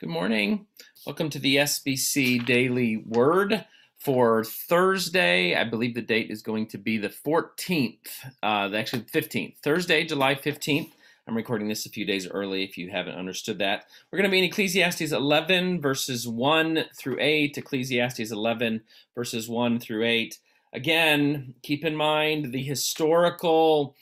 Good morning. Welcome to the SBC Daily Word for Thursday. I believe the date is going to be the 14th, actually 15th, Thursday, July 15th. I'm recording this a few days early if you haven't understood that. We're going to be in Ecclesiastes 11 verses 1 through 8, Ecclesiastes 11 verses 1 through 8. Again, keep in mind the historical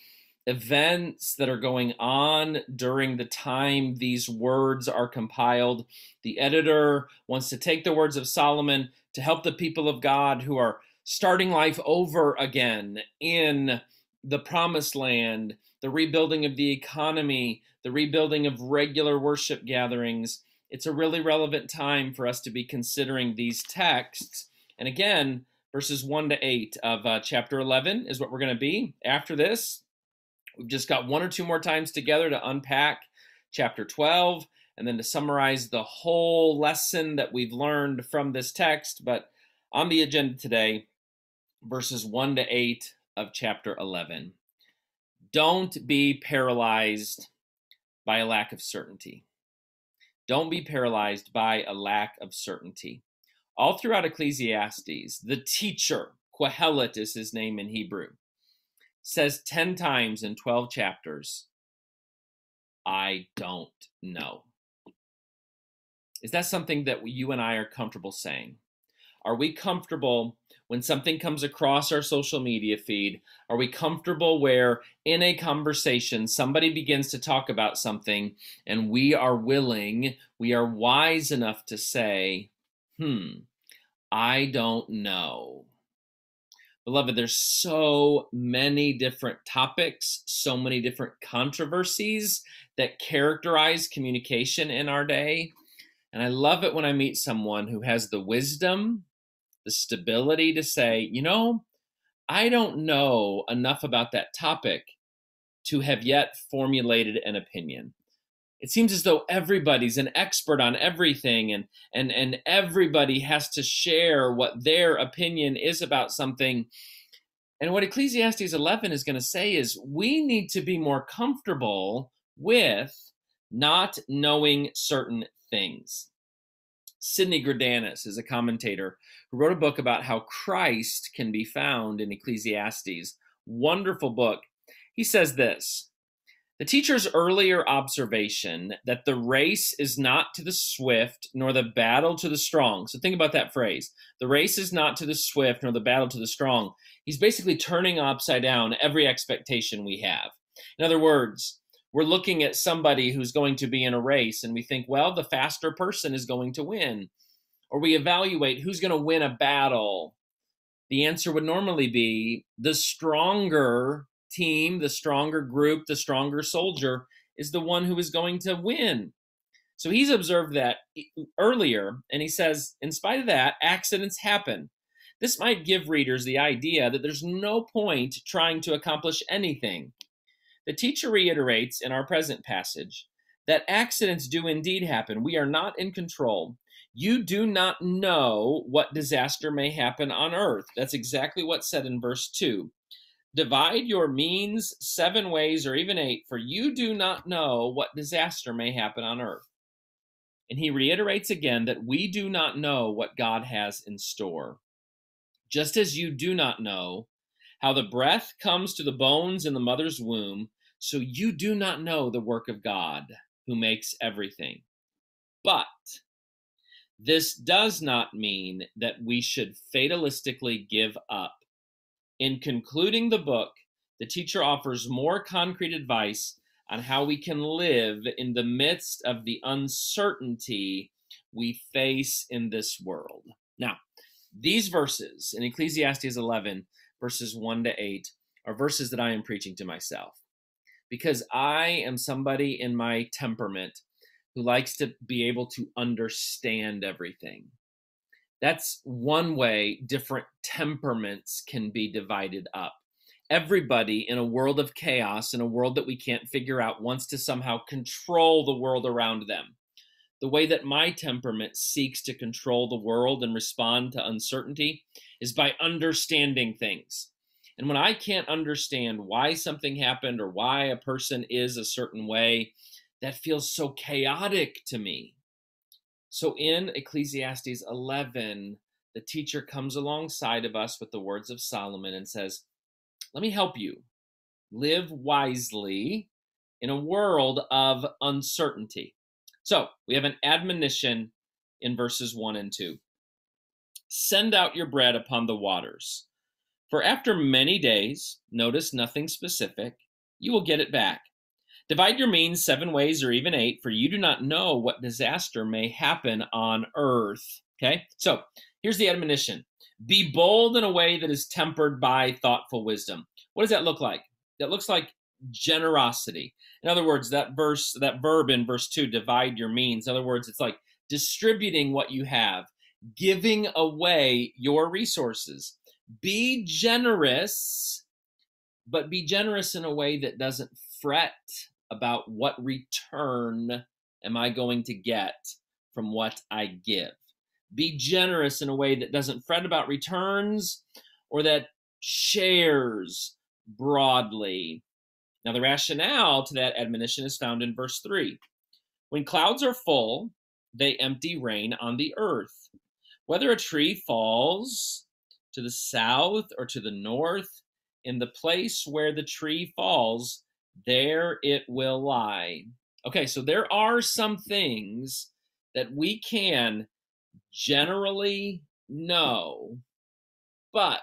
events that are going on during the time these words are compiled. The editor wants to take the words of Solomon to help the people of God who are starting life over again in the promised land, the rebuilding of the economy, the rebuilding of regular worship gatherings. It's a really relevant time for us to be considering these texts. And again, verses 1 to 8 of chapter 11 is what we're going to be. After this, we've just got one or two more times together to unpack chapter 12 and then to summarize the whole lesson that we've learned from this text. But on the agenda today, verses 1 to 8 of chapter 11. Don't be paralyzed by a lack of certainty. Don't be paralyzed by a lack of certainty. All throughout Ecclesiastes, the teacher, Kohelet is his name in Hebrew, says 10 times in 12 chapters, I don't know. Is that something that you and I are comfortable saying? Are we comfortable when something comes across our social media feed? Are we comfortable where in a conversation somebody begins to talk about something and we are wise enough to say, I don't know. Beloved, there's so many different topics, so many different controversies that characterize communication in our day. And I love it when I meet someone who has the wisdom, the stability to say, I don't know enough about that topic to have yet formulated an opinion. It seems as though everybody's an expert on everything and everybody has to share what their opinion is about something. And what Ecclesiastes 11 is going to say is we need to be more comfortable with not knowing certain things. Sidney Greidanus is a commentator who wrote a book about how Christ can be found in Ecclesiastes. Wonderful book. He says this: the teacher's earlier observation that the race is not to the swift nor the battle to the strong. So think about that phrase. The race is not to the swift nor the battle to the strong. He's basically turning upside down every expectation we have. In other words, we're looking at somebody who's going to be in a race and we think, well, the faster person is going to win. Or we evaluate who's going to win a battle. The answer would normally be the stronger team, the stronger group, the stronger soldier is the one who is going to win. So he's observed that earlier, and he says, in spite of that, accidents happen. This might give readers the idea that there's no point trying to accomplish anything. The teacher reiterates in our present passage that accidents do indeed happen. We are not in control. You do not know what disaster may happen on earth. That's exactly what's said in verse 2. Divide your means 7 ways or even 8, for you do not know what disaster may happen on earth. And he reiterates again that we do not know what God has in store. Just as you do not know how the breath comes to the bones in the mother's womb, so you do not know the work of God who makes everything. But this does not mean that we should fatalistically give up. In concluding the book, the teacher offers more concrete advice on how we can live in the midst of the uncertainty we face in this world. Now, these verses in Ecclesiastes 11, verses 1 to 8, are verses that I am preaching to myself because I am somebody in my temperament who likes to be able to understand everything. That's one way different temperaments can be divided up. Everybody in a world of chaos, in a world that we can't figure out, wants to somehow control the world around them. The way that my temperament seeks to control the world and respond to uncertainty is by understanding things. And when I can't understand why something happened or why a person is a certain way, that feels so chaotic to me. So in Ecclesiastes 11, the teacher comes alongside of us with the words of Solomon and says, let me help you live wisely in a world of uncertainty. So we have an admonition in verses 1 and 2. Send out your bread upon the waters, for after many days, notice nothing specific, you will get it back. Divide your means 7 ways or even 8, for you do not know what disaster may happen on earth. Okay, so here's the admonition. Be bold in a way that is tempered by thoughtful wisdom. What does that look like? That looks like generosity. In other words, that verb in verse 2, divide your means. In other words, it's like distributing what you have, giving away your resources. Be generous, but be generous in a way that doesn't fret about what return am I going to get from what I give. Be generous in a way that doesn't fret about returns or that shares broadly. Now, the rationale to that admonition is found in verse 3. When clouds are full, they empty rain on the earth. Whether a tree falls to the south or to the north, in the place where the tree falls, there it will lie. Okay, so there are some things that we can generally know, but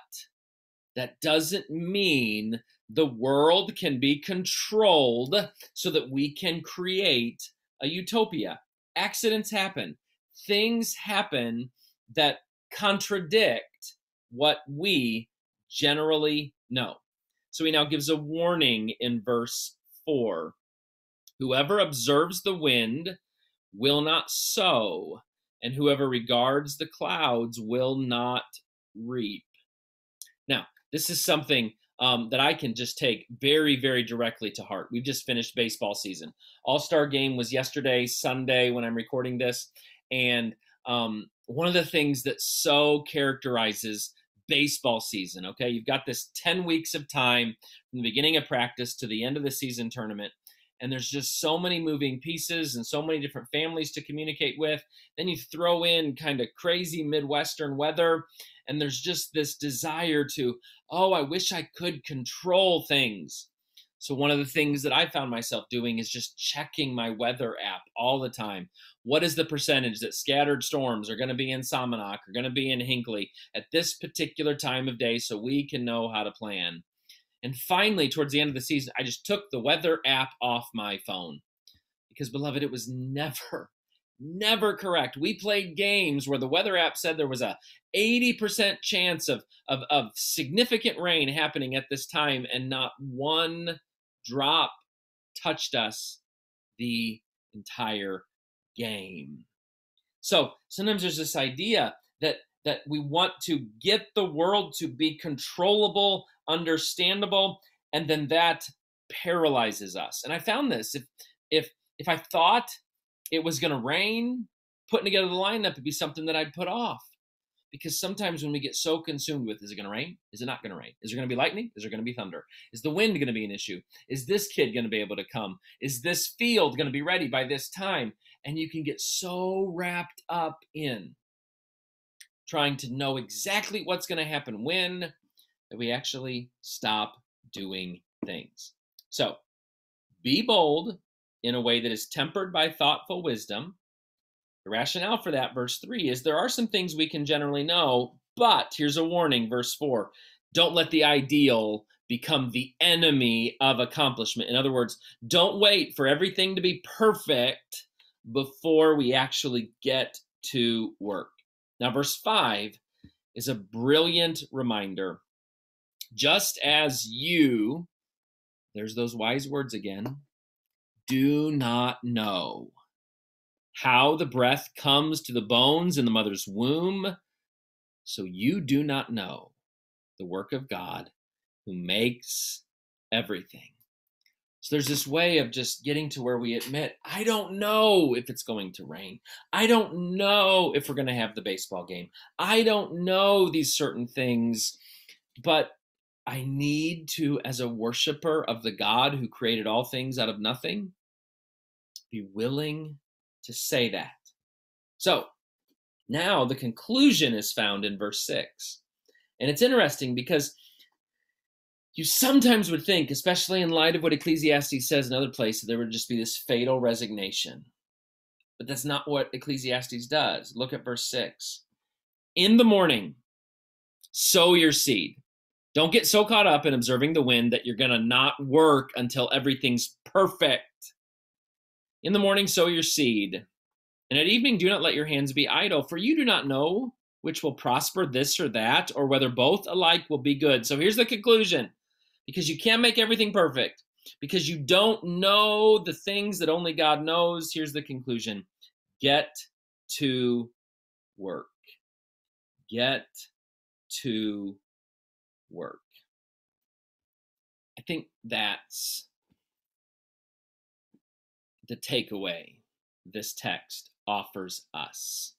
that doesn't mean the world can be controlled so that we can create a utopia. Accidents happen. Things happen that contradict what we generally know. So he now gives a warning in verse 4. Whoever observes the wind will not sow, and whoever regards the clouds will not reap. Now, this is something that I can just take very, very directly to heart. We've just finished baseball season. All-Star game was yesterday, Sunday, when I'm recording this. And one of the things that so characterizes baseball season, okay, you've got this 10 weeks of time from the beginning of practice to the end of the season tournament. And there's just so many moving pieces and so many different families to communicate with. Then you throw in kind of crazy Midwestern weather, and there's just this desire to, oh, I wish I could control things. So one of the things that I found myself doing is just checking my weather app all the time. What is the percentage that scattered storms are going to be in Salmonock, are going to be in Hinckley at this particular time of day so we can know how to plan? And finally, towards the end of the season, I just took the weather app off my phone because, beloved, it was never correct. We played games where the weather app said there was a 80% chance of significant rain happening at this time, and not one drop touched us the entire game. So sometimes there's this idea that we want to get the world to be controllable, understandable, and then that paralyzes us. And I found this. If I thought it was going to rain, putting together the lineup would be something that I'd put off. Because sometimes when we get so consumed with, is it going to rain? Is it not going to rain? Is there going to be lightning? Is there going to be thunder? Is the wind going to be an issue? Is this kid going to be able to come? Is this field going to be ready by this time? And you can get so wrapped up in trying to know exactly what's going to happen when, that we actually stop doing things. So be bold in a way that is tempered by thoughtful wisdom. The rationale for that, verse 3, is there are some things we can generally know, but here's a warning, verse 4. Don't let the ideal become the enemy of accomplishment. In other words, don't wait for everything to be perfect before we actually get to work. Now, verse 5 is a brilliant reminder. Just as you, there's those wise words again, do not know how the breath comes to the bones in the mother's womb, so you do not know the work of God who makes everything. So there's this way of just getting to where we admit, I don't know if it's going to rain. I don't know if we're going to have the baseball game. I don't know these certain things, but I need to, as a worshiper of the God who created all things out of nothing, be willing to say that. So now the conclusion is found in verse 6. And it's interesting because you sometimes would think, especially in light of what Ecclesiastes says in other places, there would just be this fatal resignation. But that's not what Ecclesiastes does. Look at verse 6. In the morning, sow your seed. Don't get so caught up in observing the wind that you're going to not work until everything's perfect. In the morning, sow your seed. And at evening, do not let your hands be idle, for you do not know which will prosper, this or that, or whether both alike will be good. So here's the conclusion. Because you can't make everything perfect, because you don't know the things that only God knows, here's the conclusion. Get to work. Get to work. I think that's the takeaway this text offers us.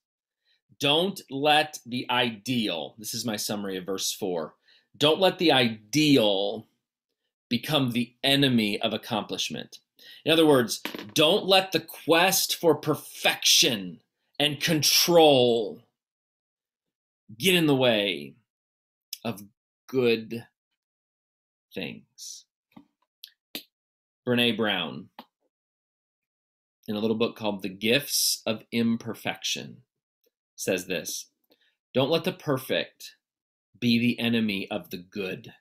Don't let the ideal, this is my summary of verse 4, don't let the ideal become the enemy of accomplishment. In other words, don't let the quest for perfection and control get in the way of good things. Brene Brown, in a little book called The Gifts of Imperfection, says this: don't let the perfect be the enemy of the good.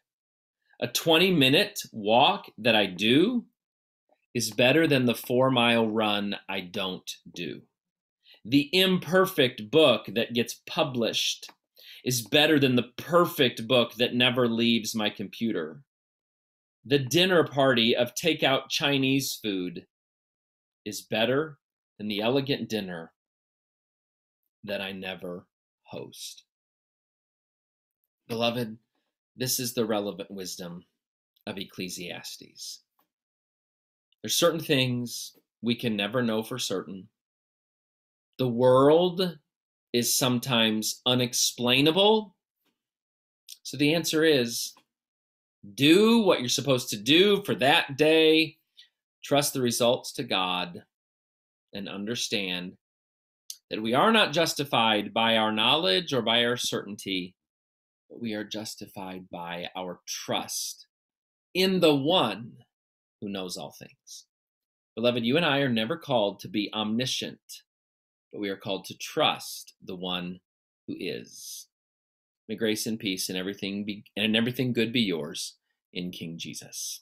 A 20-minute walk that I do is better than the 4-mile run I don't do. The imperfect book that gets published is better than the perfect book that never leaves my computer. The dinner party of takeout Chinese food is better than the elegant dinner that I never host. Beloved, this is the relevant wisdom of Ecclesiastes. There's certain things we can never know for certain. The world is sometimes unexplainable. So the answer is, do what you're supposed to do for that day. Trust the results to God and understand that we are not justified by our knowledge or by our certainty, but we are justified by our trust in the one who knows all things. Beloved, you and I are never called to be omniscient, but we are called to trust the one who is. May grace and peace and everything good be yours in King Jesus.